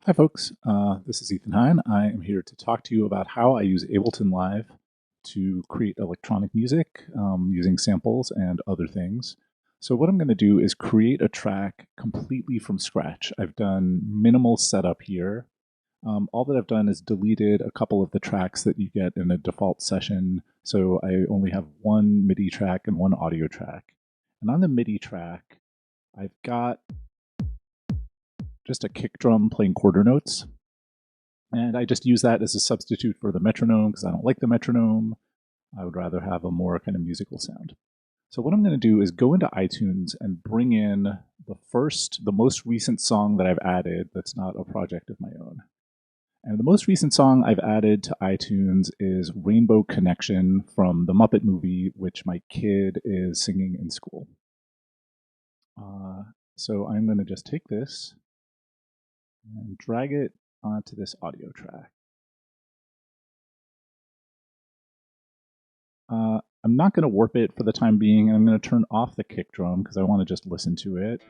Hi, folks. This is Ethan Hine. I am here to talk to you about how I use Ableton Live to create electronic music using samples and other things. So what I'm going to do is create a track completely from scratch. I've done minimal setup here. All that I've done is deleted a couple of the tracks that you get in a default session. So I only have one MIDI track and one audio track. And on the MIDI track, I've got just a kick drum playing quarter notes. And I just use that as a substitute for the metronome because I don't like the metronome. I would rather have a more kind of musical sound. So what I'm going to do is go into iTunes and bring in the most recent song that I've added that's not a project of my own. And the most recent song I've added to iTunes is Rainbow Connection from the Muppet movie, which my kid is singing in school. So I'm going to just take this and drag it onto this audio track. I'm not going to warp it for the time being, and I'm going to turn off the kick drum because I want to just listen to it.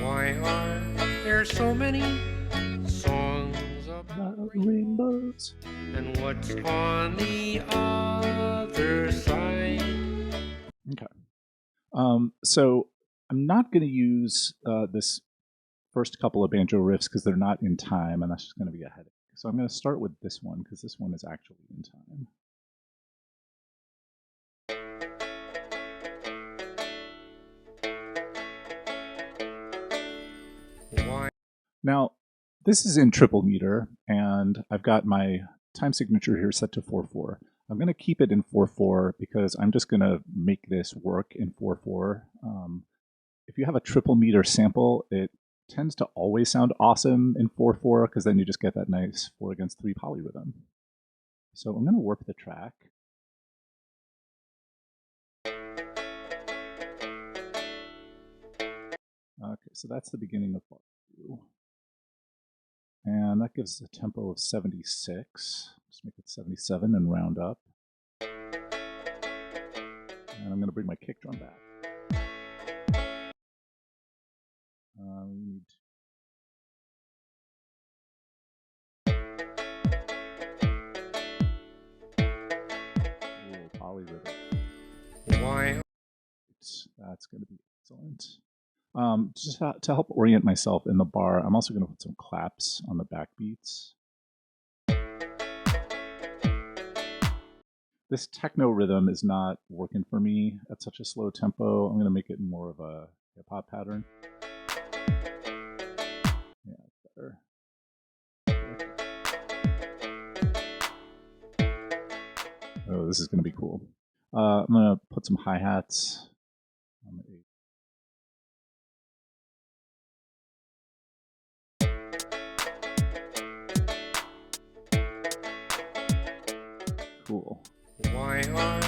Why are there so many songs about rainbows? And what's on the other side? Okay. So I'm not going to use this first couple of banjo riffs because they're not in time, and that's just going to be a headache. So I'm going to start with this one because this one is actually in time. Why? Now, this is in triple meter, and I've got my time signature here set to 4/4. I'm going to keep it in 4/4 because I'm just going to make this work in 4/4. If you have a triple meter sample, it tends to always sound awesome in 4/4 because then you just get that nice 4/3 polyrhythm. So I'm going to warp the track. Okay, so that's the beginning of part 2. And that gives us a tempo of 76. Just make it 77 and round up. And I'm going to bring my kick drum back. We need a little polyrhythm. Why? That's going to be excellent. Just to help orient myself in the bar, I'm also going to put some claps on the backbeats. This techno rhythm is not working for me at such a slow tempo. I'm going to make it more of a hip-hop pattern. Yeah, better. Oh, this is going to be cool. I'm going to put some hi-hats on the 8. Cool. Why are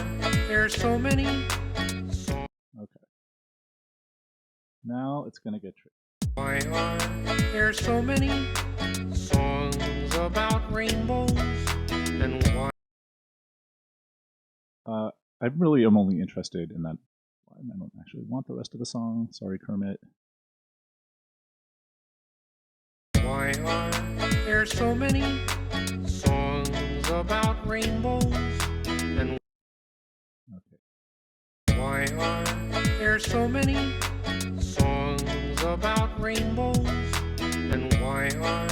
there so many songs? Okay. Now it's going to get tricky. Why are there so many songs about rainbows? And why? I really am only interested in that line. I don't actually want the rest of the song. Sorry, Kermit. Why are there so many songs about rainbows? And Okay. why are there so many songs about rainbows? And why are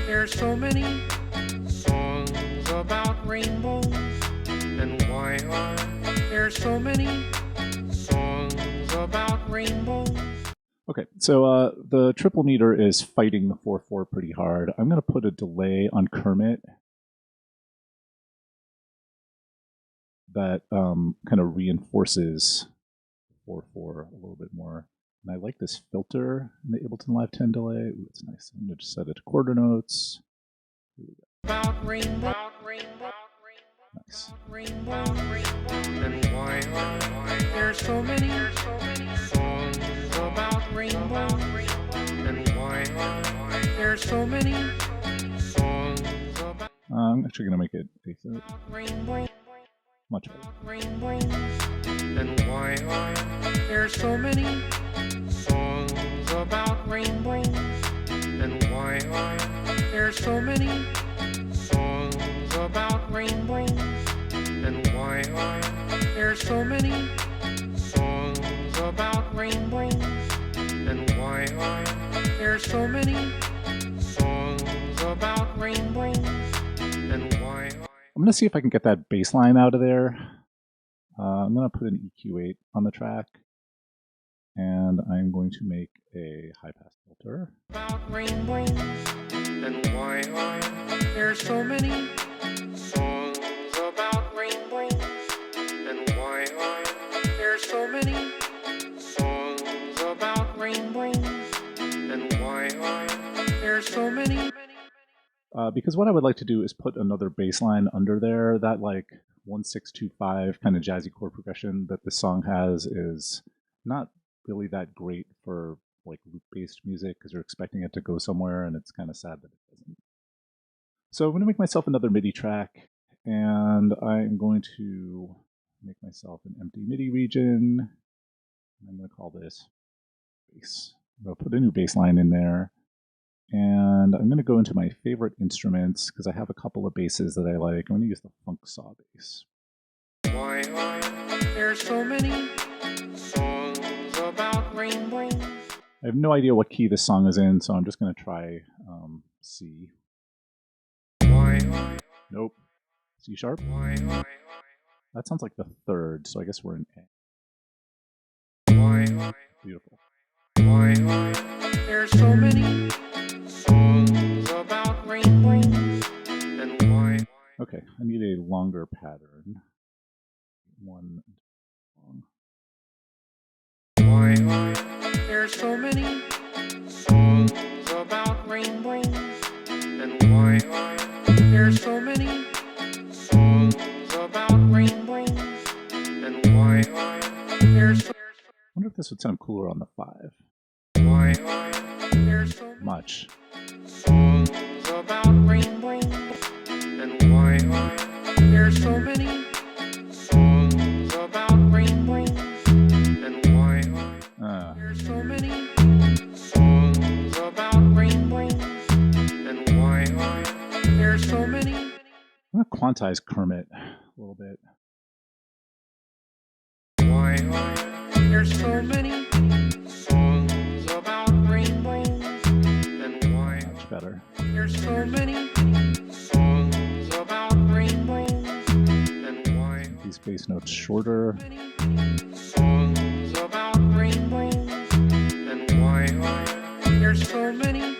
there so many songs about rainbows? And why are there so many songs about rainbows? Okay, so the triple meter is fighting the 4/4 pretty hard. I'm going to put a delay on Kermit that kind of reinforces 4/4 a little bit more. And I like this filter in the Ableton Live 10 delay. Ooh, it's nice. I'm going to just set it to quarter notes. Here we go. About rainbow, rainbow, Nice. rainbow, rainbow. And why are there so many songs about rainbow? And why are there so many I'm actually going to make it a third. Rainbow, Much better. rainbow. And why are there so many songs about rainbows? And why are there so many songs about rainbows? And why are there so many songs about rainbows? And why are there so many songs about rainbows? And why are... I'm going to see if I can get that bass line out of there. I'm going to put an EQ8 on the track. And I'm going to make a high-pass filter. About rainbows. And why are there so many songs about rainbows? And why are there so many songs about rainbows? And why are there so many? Because what I would like to do is put another bass line under there. That like 1-6-2-5 kind of jazzy chord progression that this song has is not really that great for like loop-based music because you're expecting it to go somewhere, and it's kind of sad that it doesn't. So I'm going to make myself another MIDI track, and I'm going to make myself an empty MIDI region. I'm going to call this bass. I'm going to put a new bass line in there, and I'm going to go into my favorite instruments because I have a couple of basses that I like. I'm going to use the funk saw bass. Why are there so many songs about rainbows? I have no idea what key this song is in, so I'm just going to try C. Why are... Nope. C sharp? Why are... That sounds like the third, so I guess we're in A. Why are... Beautiful. Why are there so many songs about rainbows? And why... Okay, I need a longer pattern. One long. Why are there so many songs about rainbows? And why are there so many songs about rainbows? And why are there so... I wonder if this would sound cooler on the 5. Why are there so many Much. songs about rainbows? And why are there so many songs about rainbows? And why are there so many songs about rainbows? And why are there so many? I'm going to quantize Kermit a little bit. Why are there so many songs about rainbows? And why Much better. there's so many songs about rainbows? And why These bass notes shorter. songs about rainbows? And why are there so many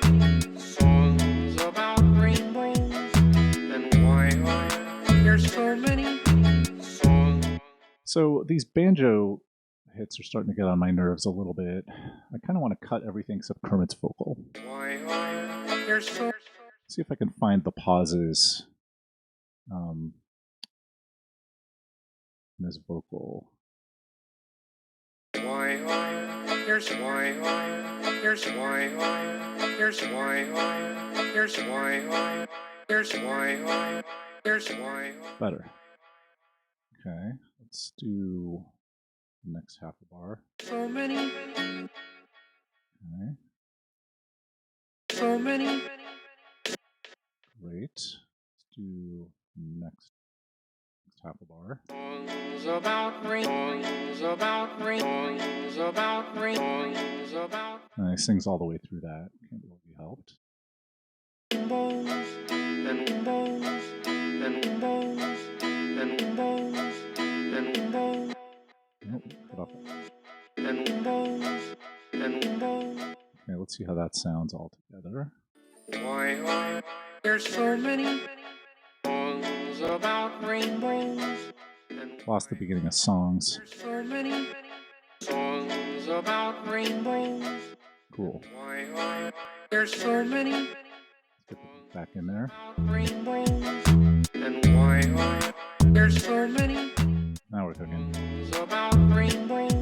songs about rainbows? And why are there so many songs? So these banjo hits are starting to get on my nerves a little bit. I kind of want to cut everything except Kermit's vocal. Why are there so... See if I can find the pauses in his vocal. Why are there's why are there's why are there's why are there's why are there's why are there's why are... Better. Okay, let's do the next half a bar. So many, Okay, so many, great. Let's do next half a bar. songs about rain, songs about rain, songs about rain, songs about And he sings all the way through that. Can't really be helped. rainbows, and rainbows, and rainbows, and rainbows, and rainbows, Nope, cut off that. and rainbows, and rainbows. Okay, let's see how that sounds all together. Why are there so many songs about rainbows? And Lost the beginning of songs. there's so many songs about rainbows? Cool. Why are there so many Let's get the beat back in there. about rainbows? And why are there so many Now we're cooking. songs about rainbows?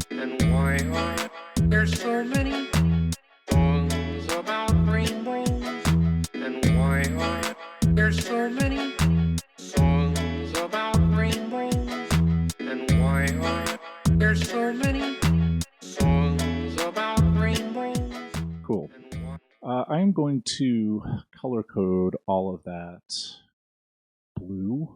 And why are there so many songs about rainbows? And why are there there's so many songs about rainbows? And why are there so many songs about rainbows? Cool. I'm going to color code all of that blue,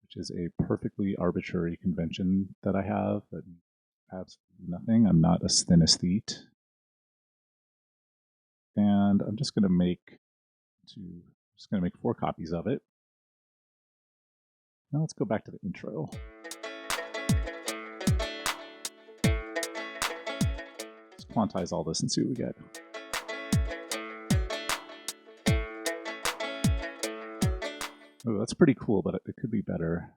which is a perfectly arbitrary convention that I have that means absolutely nothing. I'm not a synesthete. And I'm just going to make 4 copies of it. Now let's go back to the intro. Let's quantize all this and see what we get. Oh, that's pretty cool, but it could be better.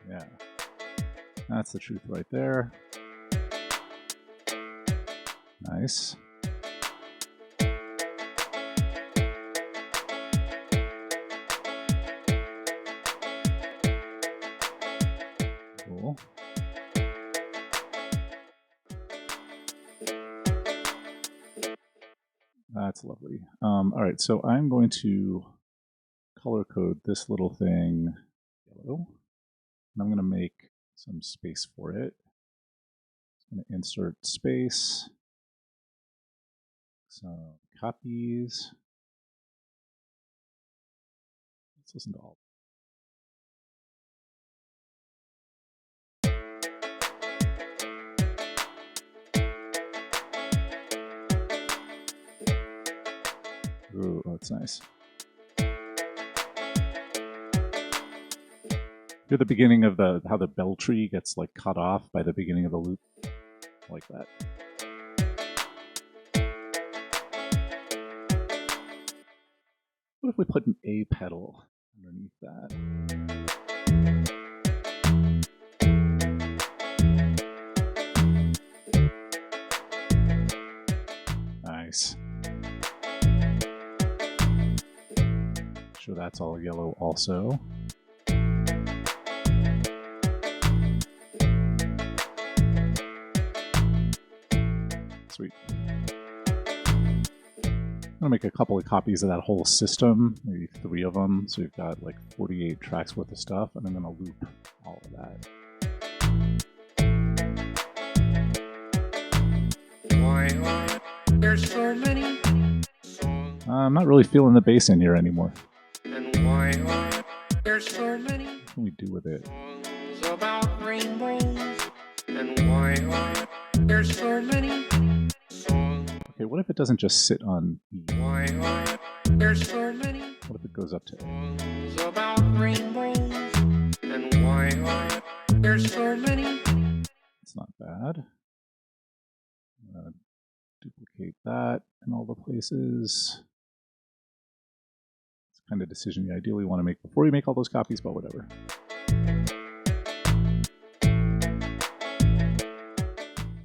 Yeah, that's the truth right there. Nice. Cool. That's lovely. All right, so I'm going to color code this little thing yellow. And I'm going to make some space for it. I'm going to insert space, some copies. Let's listen to all. Ooh, that's nice. Hear the beginning of how the bell tree gets like cut off by the beginning of the loop, like that. What if we put an A pedal underneath that? Nice. Sure, that's all yellow also. Sweet. I'm going to make a couple of copies of that whole system, maybe 3 of them. So we've got like 48 tracks worth of stuff, and I'm going to loop all of that. Why are there so many songs? I'm not really feeling the bass in here anymore. And why are there so many What can we do with it? songs about rainbows? And why are there so many songs? Okay, what if it doesn't just sit on E? Why are there so many What if it goes up to A? songs about rainbows? And why are there so many? It's not bad. I'm going to duplicate that in all the places. It's the kind of decision you ideally want to make before you make all those copies, but whatever.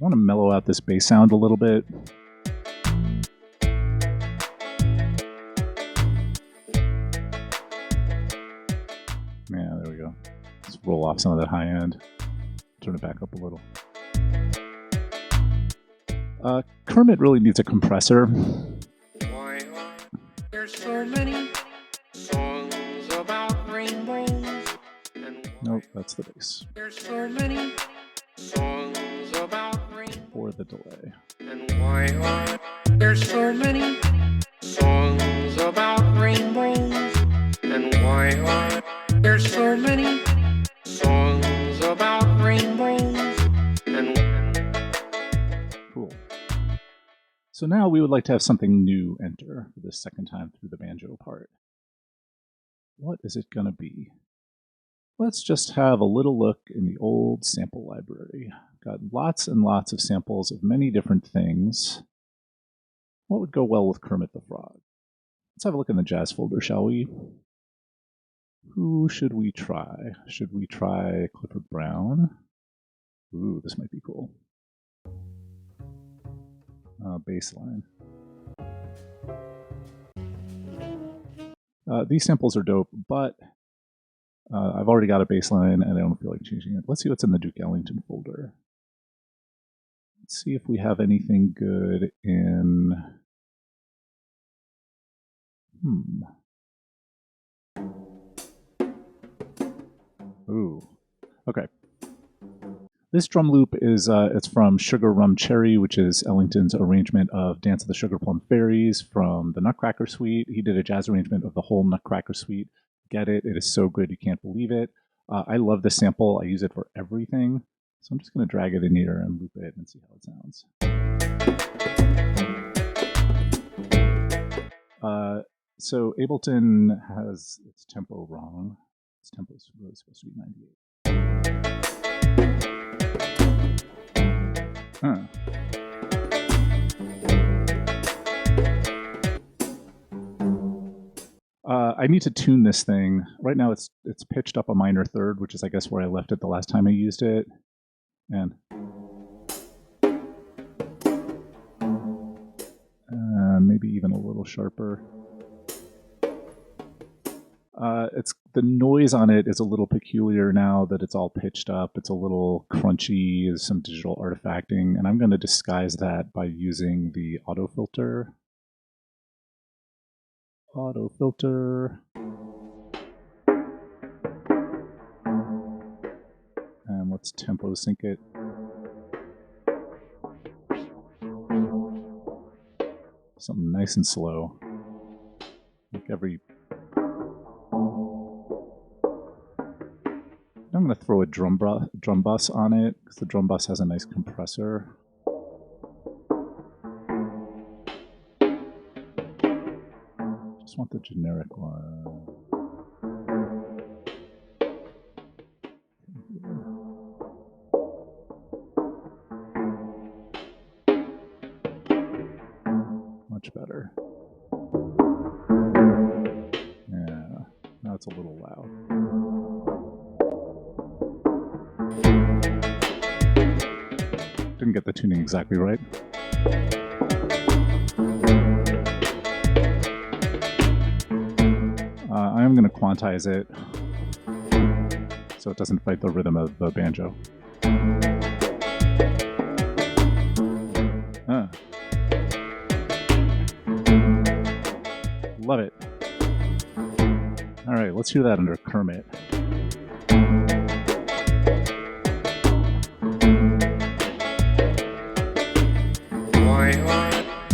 I want to mellow out this bass sound a little bit. Yeah, there we go. Let's roll off some of that high end. Turn it back up a little. Kermit really needs a compressor. Why are there so many songs about rainbows? And Nope, that's the bass. there's so many songs about rainbows? For the delay. And why are there so many songs about rainbows? And why are there so many songs about rainbows? And Cool. So now we would like to have something new enter for this second time through the banjo part. What is it going to be? Let's just have a little look in the old sample library. Got lots and lots of samples of many different things. What would go well with Kermit the Frog? Let's have a look in the jazz folder, shall we? Who should we try? Should we try Clifford Brown? Ooh, this might be cool. Bass line. These samples are dope, but I've already got a bass line and I don't feel like changing it. Let's see what's in the Duke Ellington folder. Let's see if we have anything good in... Ooh. Okay. This drum loop is it's from Sugar Rum Cherry, which is Ellington's arrangement of Dance of the Sugar Plum Fairies from the Nutcracker Suite. He did a jazz arrangement of the whole Nutcracker Suite. Get it? It is so good, you can't believe it. I love this sample. I use it for everything. So I'm just going to drag it in here and loop it and see how it sounds. So Ableton has its tempo wrong. Its tempo is really supposed to be 98. Huh. I need to tune this thing. Right now it's pitched up a minor third, which is I guess where I left it the last time I used it. And maybe even a little sharper. It's the noise on it is a little peculiar now that it's all pitched up. It's a little crunchy, there's some digital artifacting, and I'm going to disguise that by using the auto filter. Auto filter. And let's tempo sync it. Something nice and slow. Like every... I'm going to throw a drum bus on it because the drum bus has a nice compressor. Just want the generic one. Much better. Yeah, now it's a little loud. Didn't get the tuning exactly right. I am going to quantize it so it doesn't fight the rhythm of the banjo. Love it. All right, let's hear that under Kermit. Why are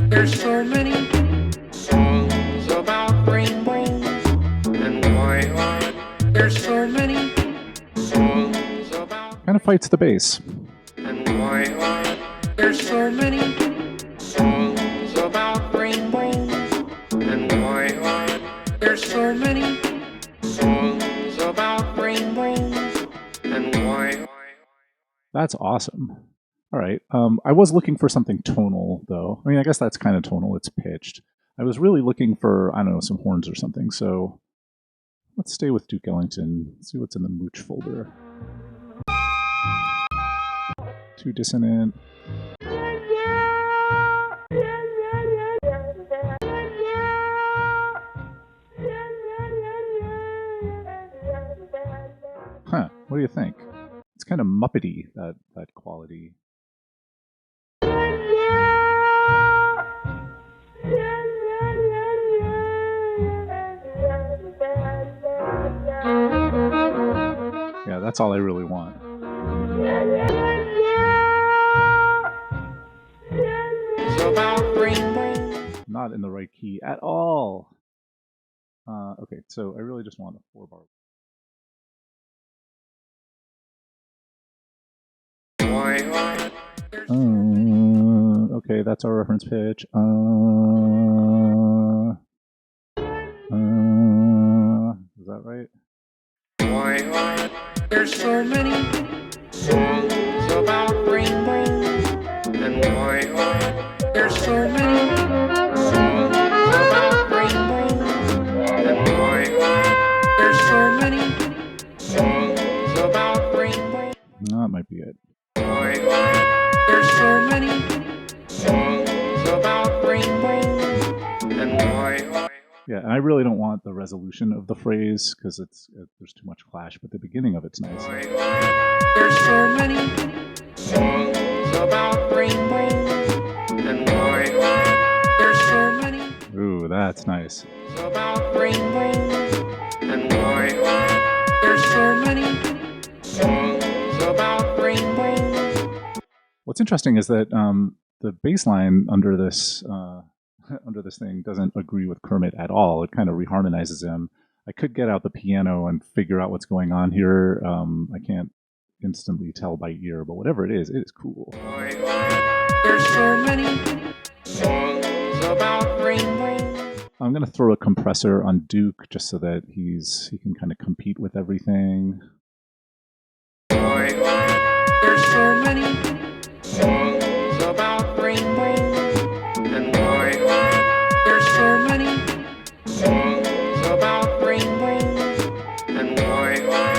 there so many songs about rainbows? And why are there so many songs about... Kind of fights the bass. And why are there so many songs about rainbows? And why are there so many songs about rainbows? And why... That's awesome. All right. I was looking for something tonal, though. I mean, I guess that's kind of tonal. It's pitched. I was really looking for, I don't know, some horns or something. So let's stay with Duke Ellington. See what's in the Mooch folder. Too dissonant. Huh. What do you think? It's kind of Muppety, that quality. Yeah, that's all I really want. Not in the right key at all. Okay, so I really just want a 4-bar. Okay, that's our reference pitch. Is that right? Why are there so many songs about rainbows? And why are there so many songs about rainbows? And why are there so many songs about rainbows? No, that might be it. Why are there so many songs about rainbows? And why are Yeah, and I really don't want the resolution of the phrase because there's too much clash, but the beginning of it's nice. There's so many songs about rainbows, and why are there so many Ooh, that's nice. about rainbows, and why are there so many songs about rainbows? What's interesting is that the bass line under this under this thing doesn't agree with Kermit at all. It kind of reharmonizes him. I could get out the piano and figure out what's going on here. I can't instantly tell by ear, but whatever it is cool. Why are there so many songs about rainbows? I'm gonna throw a compressor on Duke just so that he can kind of compete with everything. Why are there so many songs about rainbows? And why are there so many songs about rainbows? And why are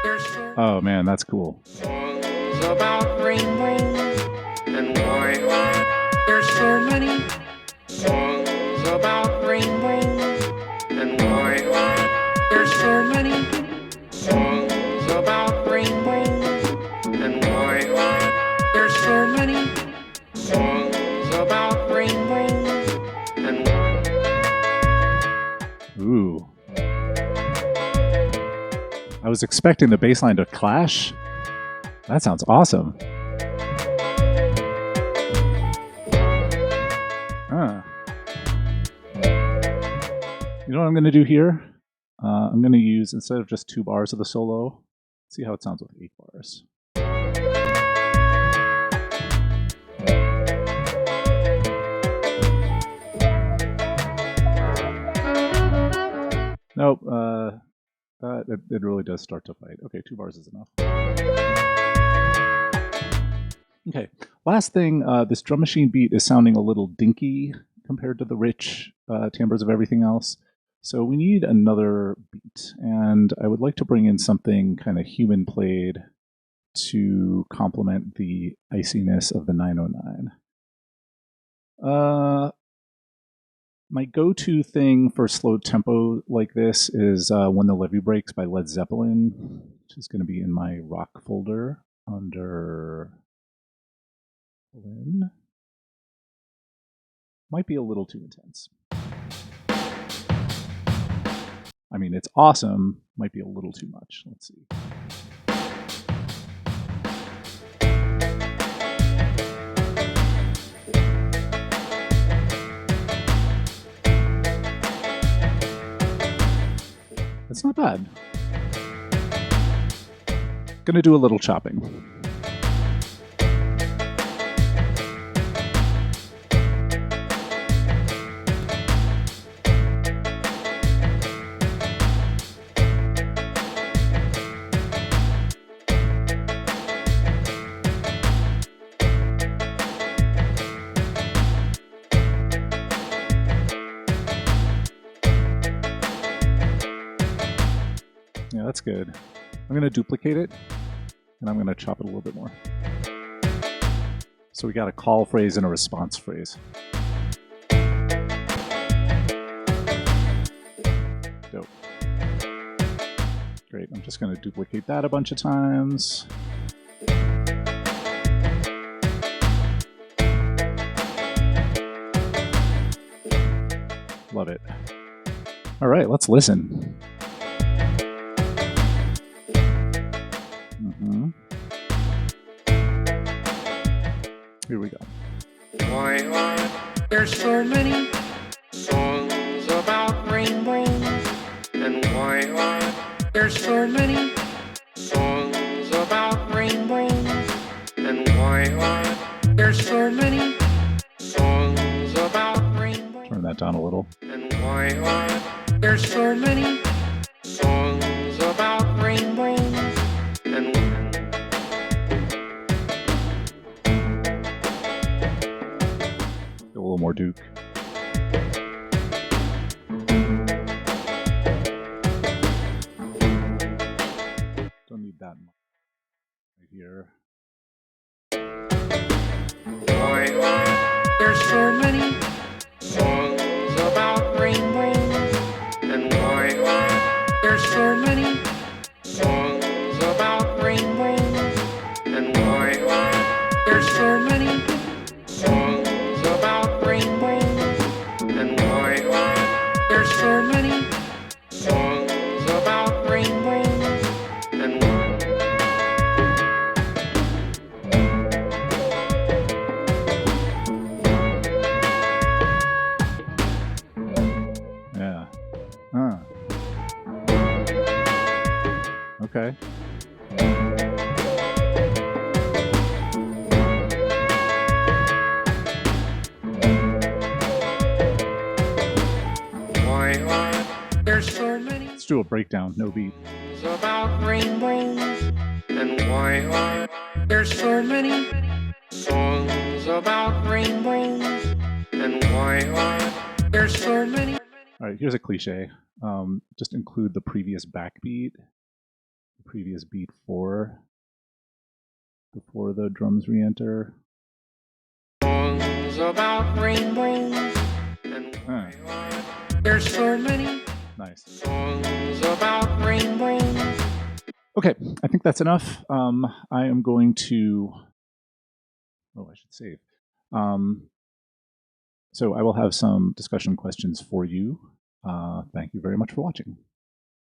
there so Oh man, that's cool. songs about rainbows? And why are there so many songs about rainbows? And why are there so many songs about rainbows? And why are there so many songs about rainbows? And Ooh. I was expecting the bass line to clash. That sounds awesome. Ah. You know what I'm going to do here? I'm going to use, instead of just 2 bars of the solo, see how it sounds with 8 bars. Nope, it really does start to fight. Okay, 2 bars is enough. Okay, last thing, this drum machine beat is sounding a little dinky compared to the rich timbres of everything else. So we need another beat, and I would like to bring in something kind of human played to complement the iciness of the 909. My go-to thing for slow tempo like this is When the Levee Breaks by Led Zeppelin, which is going to be in my rock folder under Lynn. Might be a little too intense. I mean, it's awesome, might be a little too much. Let's see. It's not bad. Gonna do a little chopping. Yeah, that's good. I'm going to duplicate it, and I'm going to chop it a little bit more. So we got a call phrase and a response phrase. Dope. Great, I'm just going to duplicate that a bunch of times. Love it. All right, let's listen. Here we go. why are there so many songs about rainbows? And why are there so many songs about rainbows? And why are there so many songs about rainbows? Turn that down a little. And why are there so many songs about rainbows? And A little more Duke. Don't need that much right here. why are there so many songs about rainbows? do a breakdown, no beat. Songs about rainbows, and why are there so many? Songs about rainbows, and why are there so many? All right, here's a cliche. Just include the previous backbeat, the previous beat before the drums re-enter. Songs about rainbows, and why are there so many? Nice. Songs about rainbows. Okay, I think that's enough. I am going to. Oh, I should save. So I will have some discussion questions for you. Thank you very much for watching.